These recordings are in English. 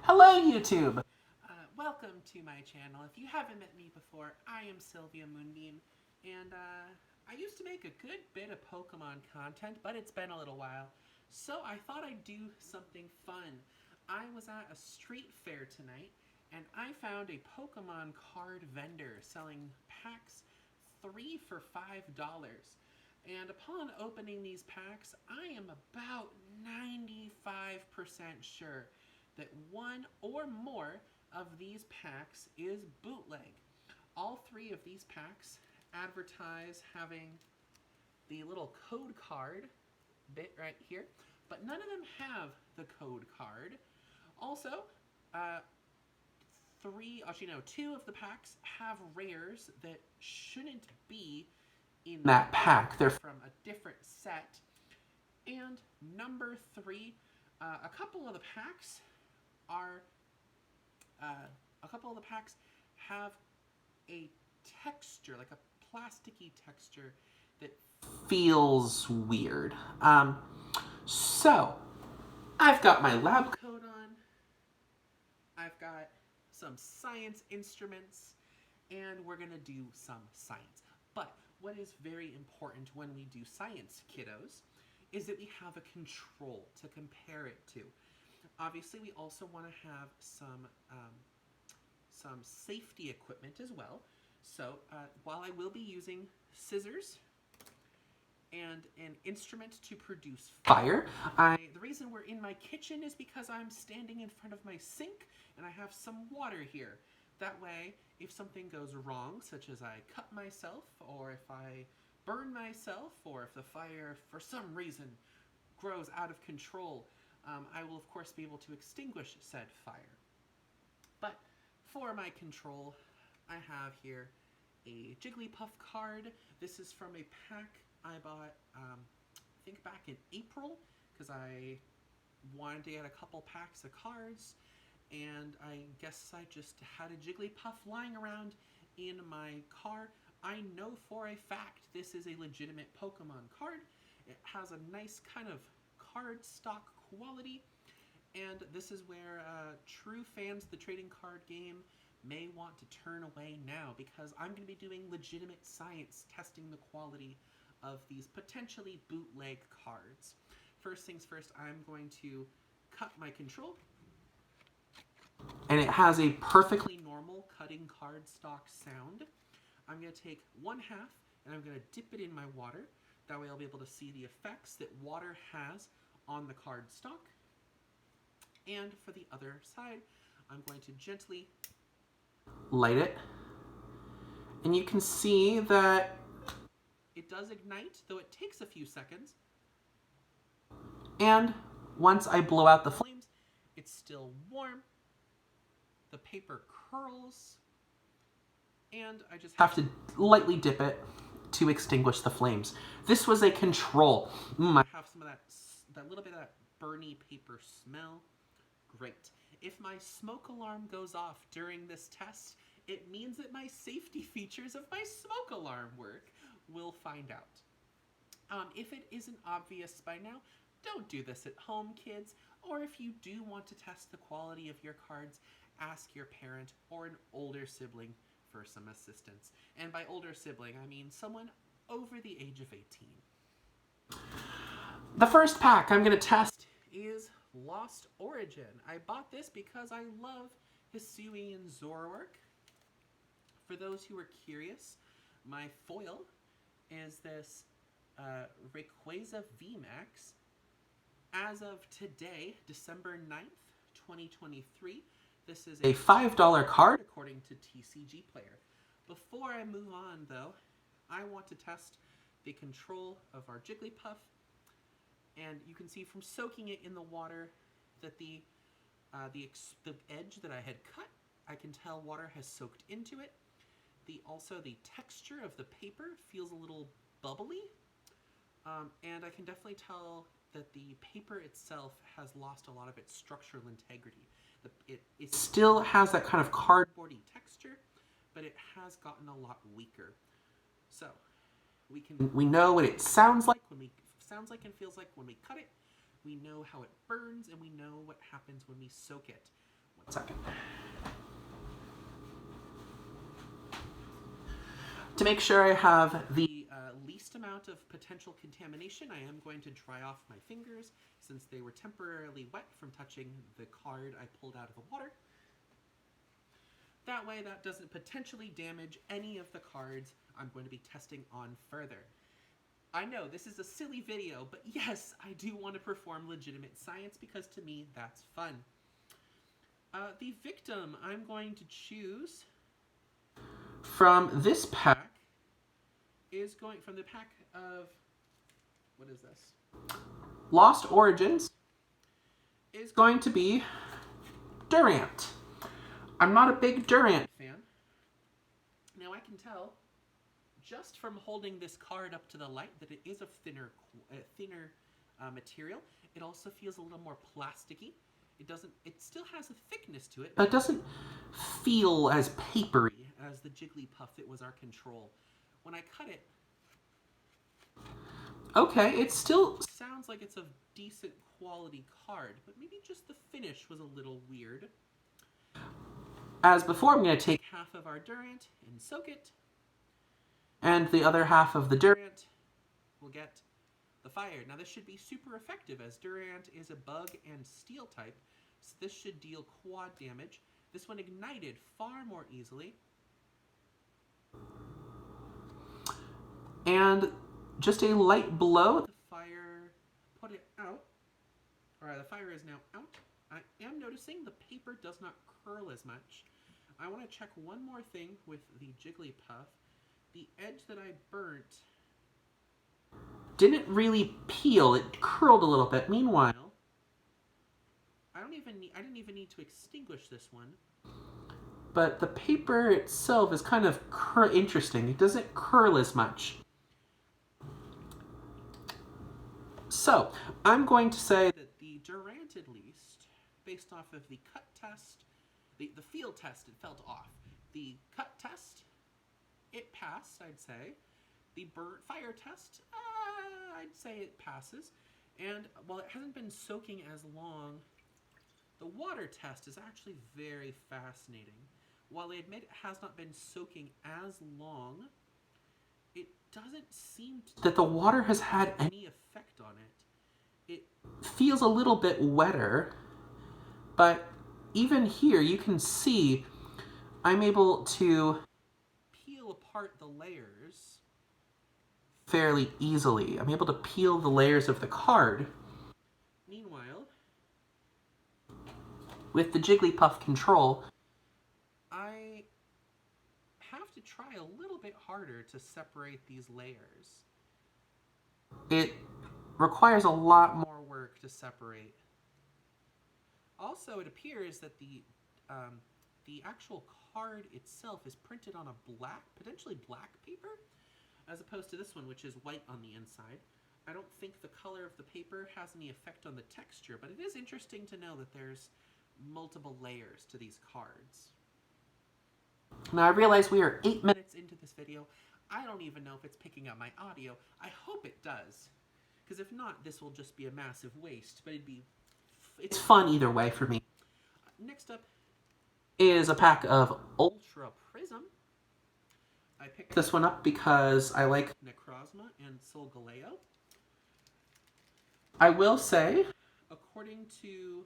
Hello, YouTube! Welcome to my channel. If you haven't met me before, I am Sylvia Moonbeam, and I used to make a good bit of Pokemon content, but it's been a little while, so I thought I'd do something fun. I was at a street fair tonight, and I found a Pokemon card vendor selling packs 3 for $5. And upon opening these packs, I am about 95% sure that one or more of these packs is bootleg. All three of these packs advertise having the little code card bit right here, but none of them have the code card. Also, two of the packs have rares that shouldn't be in that pack. They're from a different set. And number three, a couple of the packs are a couple of the packs have a texture, like a plasticky texture that feels weird. So I've got my lab coat on. I've got some science instruments, and we're gonna do some science. But what is very important when we do science, kiddos, is that we have a control to compare it to. Obviously, we also want to have some safety equipment as well. So while I will be using scissors and an instrument to produce fire, the reason we're in my kitchen is because I'm standing in front of my sink and I have some water here. That way, if something goes wrong, such as I cut myself, or if I burn myself, or if the fire, for some reason, grows out of control, I will of course be able to extinguish said fire. But for my control, I have here a Jigglypuff card. This is from a pack I bought, I think back in April, because I wanted to get a couple packs of cards, and I guess I just had a Jigglypuff lying around in my car. I know for a fact this is a legitimate Pokemon card. It has a nice kind of card stock quality, and this is where true fans of the trading card game may want to turn away now, because I'm going to be doing legitimate science testing the quality of these potentially bootleg cards. First things first, I'm going to cut my control, and it has a perfectly normal cutting cardstock sound. I'm going to take one half and I'm going to dip it in my water. That way I'll be able to see the effects that water has on the cardstock. And for the other side, I'm going to gently light it. And you can see that it does ignite, though it takes a few seconds. And once I blow out the flames, it's still warm. The paper curls. And I just have to lightly dip it to extinguish the flames. This was a control. I have some of that little bit of that burny paper smell. Great. If my smoke alarm goes off during this test, it means that my safety features of my smoke alarm work. We'll find out. If it isn't obvious by now, don't do this at home, kids. Or if you do want to test the quality of your cards, ask your parent or an older sibling for some assistance. And by older sibling, I mean someone over the age of 18. The first pack I'm going to test is Lost Origin. I bought this because I love Hisui and Zoroark. For those who are curious, my foil is this Rayquaza VMAX. As of today, December 9th, 2023, this is a $5 card according to TCG Player. Before I move on, though, I want to test the control of our Jigglypuff. And you can see from soaking it in the water that the edge that I had cut, I can tell water has soaked into it. Also, the texture of the paper feels a little bubbly. And I can definitely tell that the paper itself has lost a lot of its structural integrity. It still has that kind of cardboardy texture, but it has gotten a lot weaker. So we know what it sounds like and feels like when we cut it. We know how it burns, and we know what happens when we soak it. 1 second. To make sure I have the least amount of potential contamination, I am going to dry off my fingers since they were temporarily wet from touching the card I pulled out of the water. That way that doesn't potentially damage any of the cards I'm going to be testing on further. I know this is a silly video, but yes, I do want to perform legitimate science because to me that's fun. The victim I'm going to choose from this pack is going from the pack of, what is this? Lost Origins, is going to be Durant. I'm not a big Durant fan. Now I can tell just from holding this card up to the light that it is a thinner material. It also feels a little more plasticky. It still has a thickness to it, but it doesn't feel as papery as the Jigglypuff that was our control. When I cut it, okay, it still sounds like it's a decent quality card, but maybe just the finish was a little weird. As before, I'm going to take half of our Durant and soak it, and the other half of the Durant will get the fire. Now this should be super effective as Durant is a bug and steel type, so this should deal quad damage. This one ignited far more easily. And just a light blow, the fire put it out. Alright, the fire is now out. I am noticing the paper does not curl as much. I want to check one more thing with the Jigglypuff. The edge that I burnt didn't really peel, it curled a little bit. Meanwhile, I didn't even need to extinguish this one. But the paper itself is kind of interesting. It doesn't curl as much. So, I'm going to say that the Durant, at least, based off of the cut test, the field test, it felt off. The cut test, it passed, I'd say. The fire test, I'd say it passes. And while it hasn't been soaking as long, the water test is actually very fascinating. While I admit it has not been soaking as long, it doesn't seem that the water has had any effect on it. It feels a little bit wetter, but even here you can see I'm able to peel apart the layers fairly easily. I'm able to peel the layers of the card. Meanwhile, with the Jigglypuff control, I have to try a little bit harder to separate these layers. It requires a lot more work to separate. Also, it appears that the actual card itself is printed on a potentially black paper, as opposed to this one, which is white on the inside. I don't think the color of the paper has any effect on the texture, but it is interesting to know that there's multiple layers to these cards. Now I realize we are 8 minutes into this video. I don't even know if it's picking up my audio. I hope it does, because if not, this will just be a massive waste, but it's fun either way for me. Next up is a pack of Ultra Prism. I picked this one up because I like Necrozma and Solgaleo. I will say, according to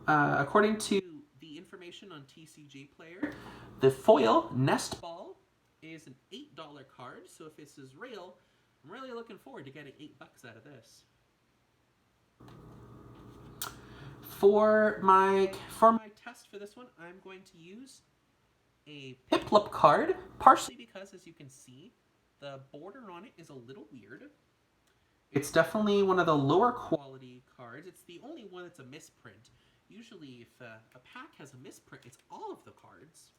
the information on TCG Player, the foil Nest Ball is an $8 card, so if this is real, I'm really looking forward to getting $8 out of this. For my test for this one, I'm going to use a Piplup card, partially because, as you can see, the border on it is a little weird. It's definitely one of the lower quality cards. It's the only one that's a misprint. Usually, if a pack has a misprint, it's all of the cards.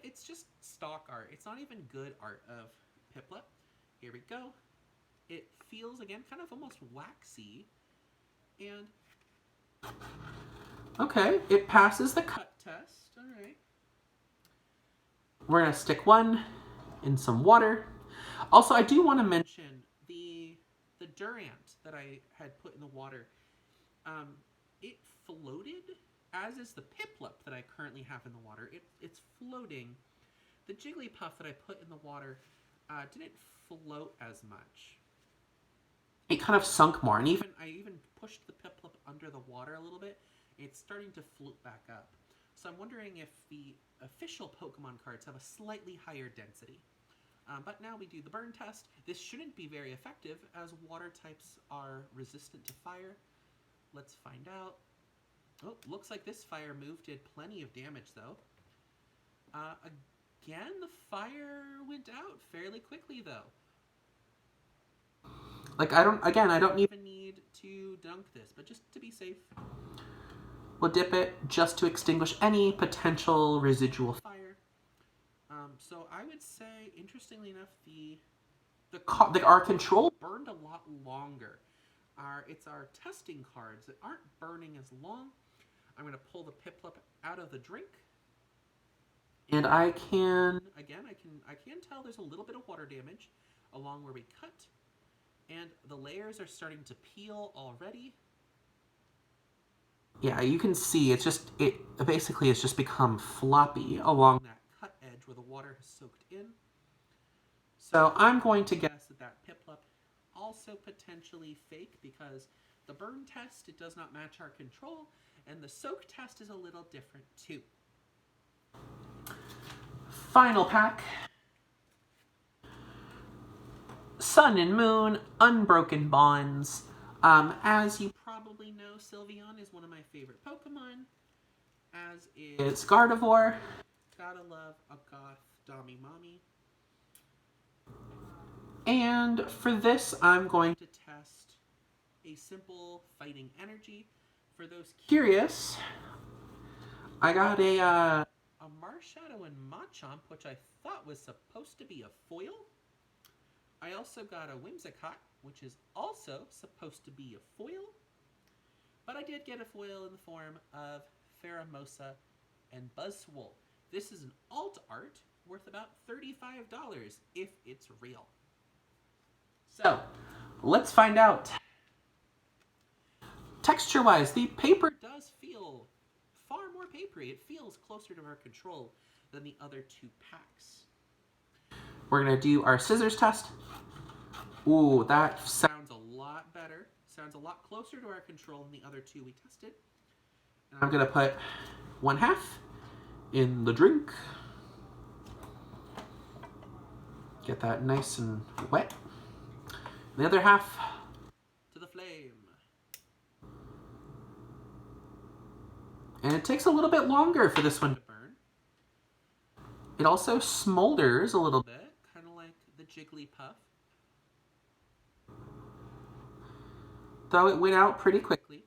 It's just stock art. It's not even good art of Piplup. Here we go. It feels, again, kind of almost waxy. And, okay, it passes the cut test. All right. We're going to stick one in some water. Also, I do want to mention the Durant that I had put in the water. it floated, as is the Piplup that I currently have in the water. It's floating. The Jigglypuff that I put in the water didn't float as much. It kind of sunk more, and I even pushed the Piplup under the water a little bit. It's starting to float back up. So I'm wondering if the official Pokemon cards have a slightly higher density. But now we do the burn test. This shouldn't be very effective, as water types are resistant to fire. Let's find out. Oh, looks like this fire move did plenty of damage, though. Again, the fire went out fairly quickly, though. Like, I don't even need to dunk this, but just to be safe, we'll dip it just to extinguish any potential residual fire. So I would say, interestingly enough, our control burned a lot longer. It's our testing cards that aren't burning as long. I'm going to pull the Piplup out of the drink. And I can tell there's a little bit of water damage along where we cut. And the layers are starting to peel already. Yeah, you can see it basically has just become floppy along that cut edge where the water has soaked in. So I'm going to guess that Piplup also potentially fake, because the burn test, it does not match our control, and the soak test is a little different too. Final pack. Sun and Moon, Unbroken Bonds. As you probably know, Sylveon is one of my favorite Pokemon, as is Gardevoir. Gotta love a goth Dami Mommy. And for this, I'm going to test a simple fighting energy. For those curious, I got a Marshadow and Machamp, which I thought was supposed to be a foil. I also got a Whimsicott, which is also supposed to be a foil. But I did get a foil in the form of Pheromosa and Buzzwole. This is an alt art worth about $35 if it's real. So, let's find out. Texture-wise, the paper does feel far more papery. It feels closer to our control than the other two packs. We're going to do our scissors test. Ooh, that sounds a lot better. Sounds a lot closer to our control than the other two we tested. And I'm going to put 1/2 in the drink. Get that nice and wet. And the other half to the flame. And it takes a little bit longer for this one to burn. It also smolders a little bit, kind of like the Jigglypuff. Though it went out pretty quickly.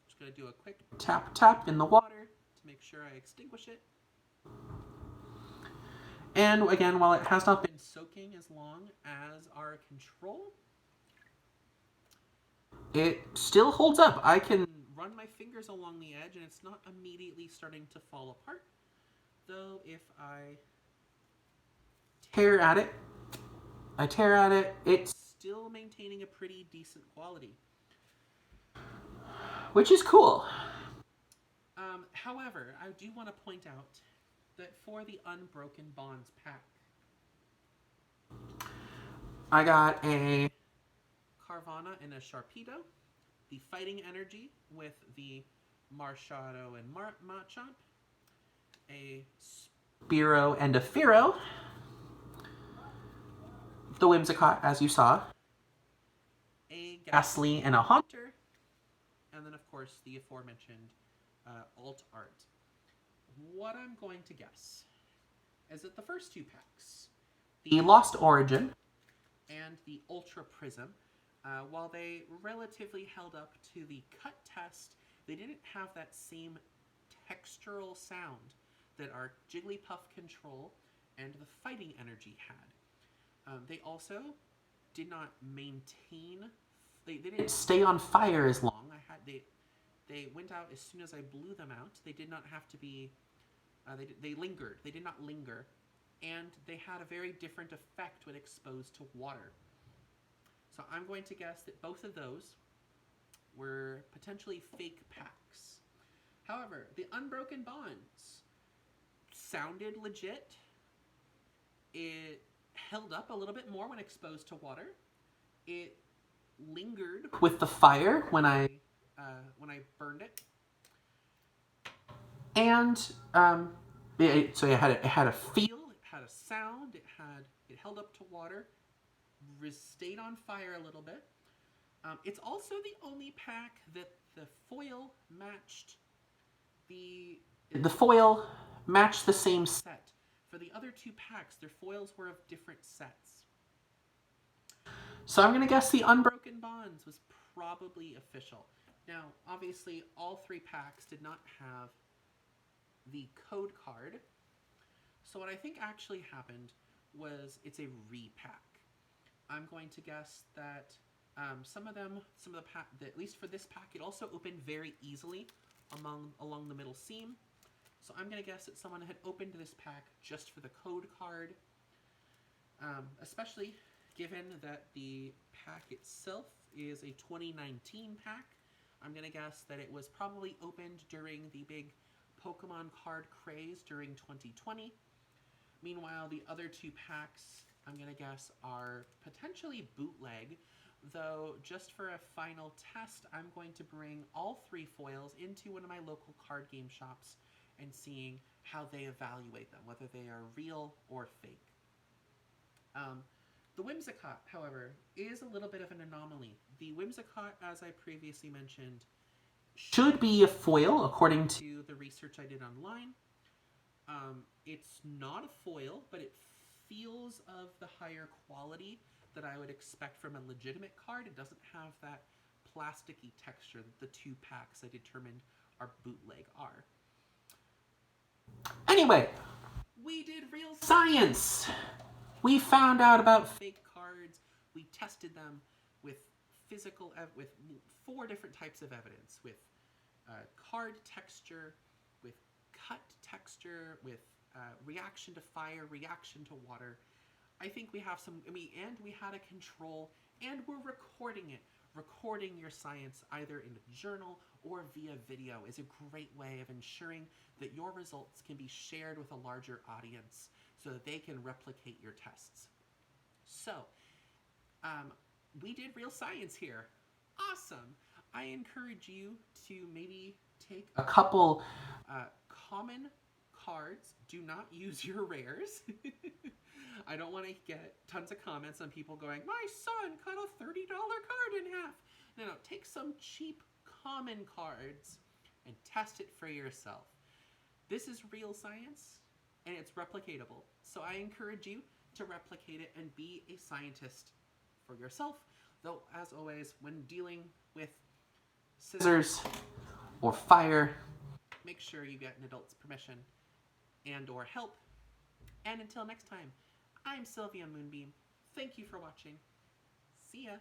Just going to do a quick tap in the water to make sure I extinguish it. And again, while it has not been soaking as long as our control, it still holds up. I can run my fingers along the edge and it's not immediately starting to fall apart. Though if I tear at it, it's still maintaining a pretty decent quality, which is cool. However, I do want to point out that for the Unbroken Bonds pack, I got a Carvanha and a Sharpedo, the Fighting Energy with the Marshadow and Machamp, a Spearow and a Fearow, the Whimsicott, as you saw, a Ghastly and a Haunter, and then, of course, the aforementioned alt art. What I'm going to guess is that the first two packs, the Lost Origin and the Ultra Prism, while they relatively held up to the cut test, they didn't have that same textural sound that our Jigglypuff Control and the Fighting Energy had. They also did not maintain, they didn't stay on fire as long. They went out as soon as I blew them out. They did not have to be, they lingered. They did not linger. And they had a very different effect when exposed to water. So I'm going to guess that both of those were potentially fake packs. However, the unbroken bonds sounded legit. It held up a little bit more when exposed to water. It lingered with the fire when I burned it, and so it had a feel, it had a sound, it held up to water, stayed on fire a little bit. It's also the only pack that the foil matched the same set. For the other two packs, their foils were of different sets. So I'm going to guess the Unbroken Bonds was probably official. Now, obviously, all three packs did not have the code card. So what I think actually happened was it's a repack. I'm going to guess that some of the pack, at least for this pack, it also opened very easily along the middle seam. So I'm going to guess that someone had opened this pack just for the code card, especially given that the pack itself is a 2019 pack. I'm going to guess that it was probably opened during the big Pokemon card craze during 2020. Meanwhile, the other two packs, I'm going to guess, are potentially bootleg, though just for a final test, I'm going to bring all three foils into one of my local card game shops and seeing how they evaluate them, whether they are real or fake. The Whimsicott, however, is a little bit of an anomaly. The Whimsicott, as I previously mentioned, should be a foil, according to the research I did online. It's not a foil, but it feels of the higher quality that I would expect from a legitimate card. It doesn't have that plasticky texture that the two packs I determined are bootleg are. Anyway, we did real science. We found out about fake cards. We tested them with with 4 different types of evidence, with card texture, with cut texture, with reaction to fire, reaction to water. I think we have we had a control, and we're recording it. Recording your science either in a journal or via video is a great way of ensuring that your results can be shared with a larger audience so that they can replicate your tests. So, we did real science here. Awesome! I encourage you to maybe take a couple common cards. Do not use your rares. I don't want to get tons of comments on people going, my son cut a $30 card in half. No, take some cheap common cards and test it for yourself. This is real science, and it's replicatable. So I encourage you to replicate it and be a scientist for yourself. Though, as always, when dealing with scissors or fire, make sure you get an adult's permission and or help. And until next time, I'm Sylvia Moonbeam. Thank you for watching. See ya.